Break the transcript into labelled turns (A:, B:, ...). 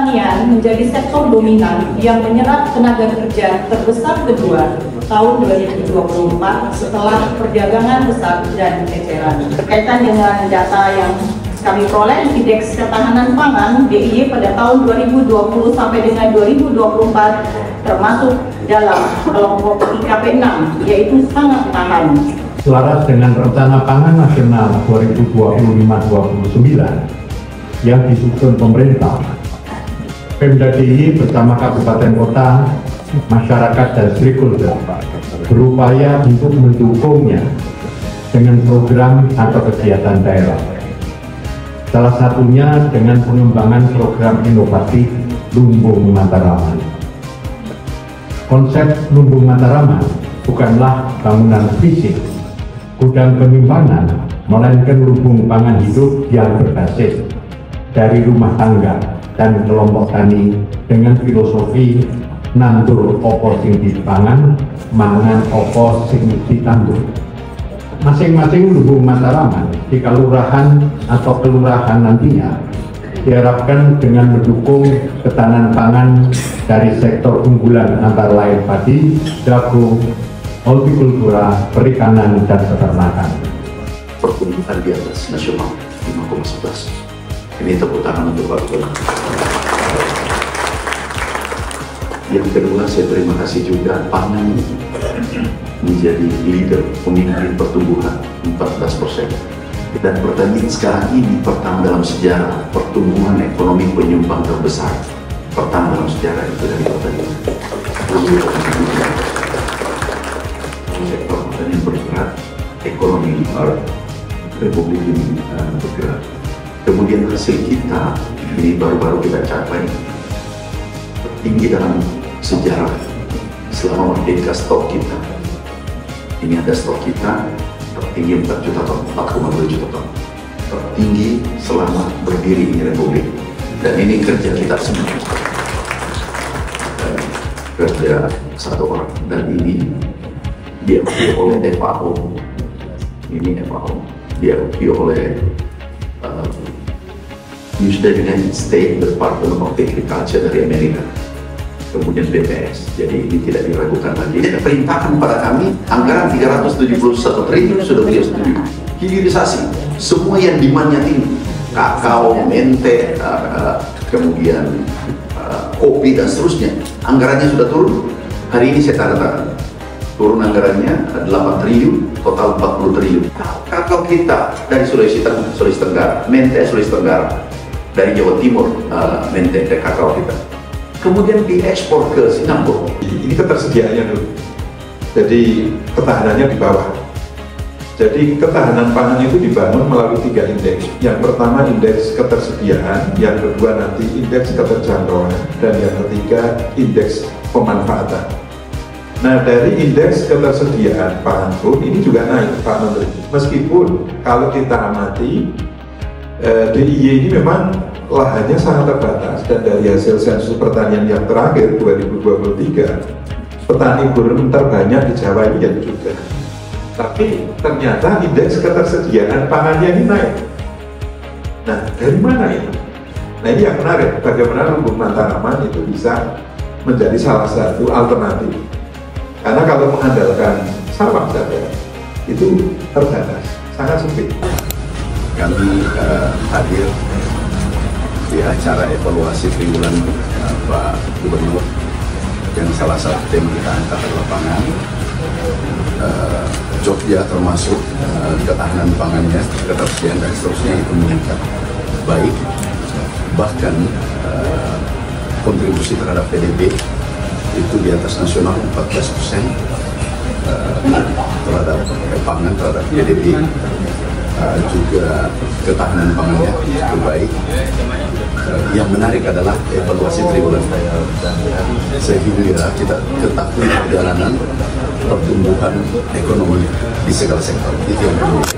A: pertanian menjadi sektor dominan yang menyerap tenaga kerja terbesar kedua tahun 2024 setelah perdagangan besar dan eceran. Berkaitan dengan data yang kami peroleh, indeks ketahanan pangan DIY pada tahun 2020 sampai dengan 2024 termasuk dalam kelompok IKP 6, yaitu sangat tahan.
B: Selaras dengan Rencana Pangan Nasional 2025-29 yang disusun pemerintah, Pemda DIY bersama kabupaten kota, masyarakat dan stakeholder berupaya untuk mendukungnya dengan program atau kegiatan daerah. Salah satunya dengan pengembangan program inovatif Lumbung Mataraman. Konsep Lumbung Mataraman bukanlah bangunan fisik, gudang penyimpanan, melainkan lumbung pangan hidup yang berbasis dari rumah tangga dan kelompok tani dengan filosofi nandur opo sing dipangan, mangan opo sing ditandur. Masing-masing lumbung Mataraman di kelurahan atau kelurahan nantinya diharapkan dengan mendukung ketahanan pangan dari sektor unggulan antara lain padi, jagung, hortikultura, perikanan, dan peternakan.
C: Pertumbuhan di atas nasional 5,11. Ini tepuk tangan untuk Pak Gubernur. Yang kedua, saya terima kasih juga pangan menjadi leader pemimpin pertumbuhan 14%. Dan pertanian sekarang ini pertama dalam sejarah pertumbuhan ekonomi penyumbang terbesar. Pertama dalam sejarah itu dari pertanian. Sektor pertanian bergerak, ekonomi Republik ini bergerak. Kemudian hasil kita ini baru-baru kita capai tertinggi dalam sejarah selama merdeka. Stok kita ini ada stok kita tertinggi 4 juta ton, 4,2 juta ton, tertinggi selama berdiri ini Republik. Dan ini kerja kita semua, kerja satu orang, dan ini diakui oleh FAO. Ini FAO diakui oleh United States Department of Agriculture dari Amerika, kemudian BPS. Jadi ini tidak diragukan lagi. Dia perintahkan pada kami anggaran 371 triliun sudah beliau setuju. Hilirisasi semua yang demandnya tinggi, kakao, mente, kemudian kopi dan seterusnya, anggarannya sudah turun. Hari ini saya tanda tangan turun anggarannya 8 triliun, total 40 triliun. Kakao kita dari Sulawesi Tenggara, mente Sulawesi Tenggara, dari Jawa Timur, mente dan kakao kita. Kemudian diekspor ke Singapura.
D: Ini ketersediaannya dulu. Jadi ketahanannya di bawah. Jadi ketahanan pangan itu dibangun melalui 3 indeks. Yang pertama indeks ketersediaan, yang kedua nanti indeks keterjangkauan, dan yang ketiga indeks pemanfaatan. Nah, dari indeks ketersediaan pangan pun ini juga naik, Pak Menteri. Meskipun kalau kita amati DIY ini memang lahannya sangat terbatas, dan dari hasil sensus pertanian yang terakhir 2023, petani gurem terbanyak di Jawa ini juga. Tapi ternyata indeks ketersediaan pangannya ini naik. Nah, dari mana ini? Nah, ini yang menarik, bagaimana lumbung Mataraman itu bisa menjadi salah satu alternatif. Karena kalau mengandalkan sawah saja, itu terbatas, sangat sempit.
C: Kami hadir di acara evaluasi triwulan Pak Gubernur, yang salah satu tema kita angkat adalah pangan. Jogja termasuk ketahanan pangannya, ketersediaan dan seterusnya itu meningkat baik, bahkan kontribusi terhadap PDB itu di atas nasional 14% terhadap pangan terhadap PDB. Juga ketahanan pangannya itu baik. Yang menarik adalah evaluasi triwulan, sehingga kita ketahui perjalanan pertumbuhan ekonomi di segala sektor. Itu yang menarik.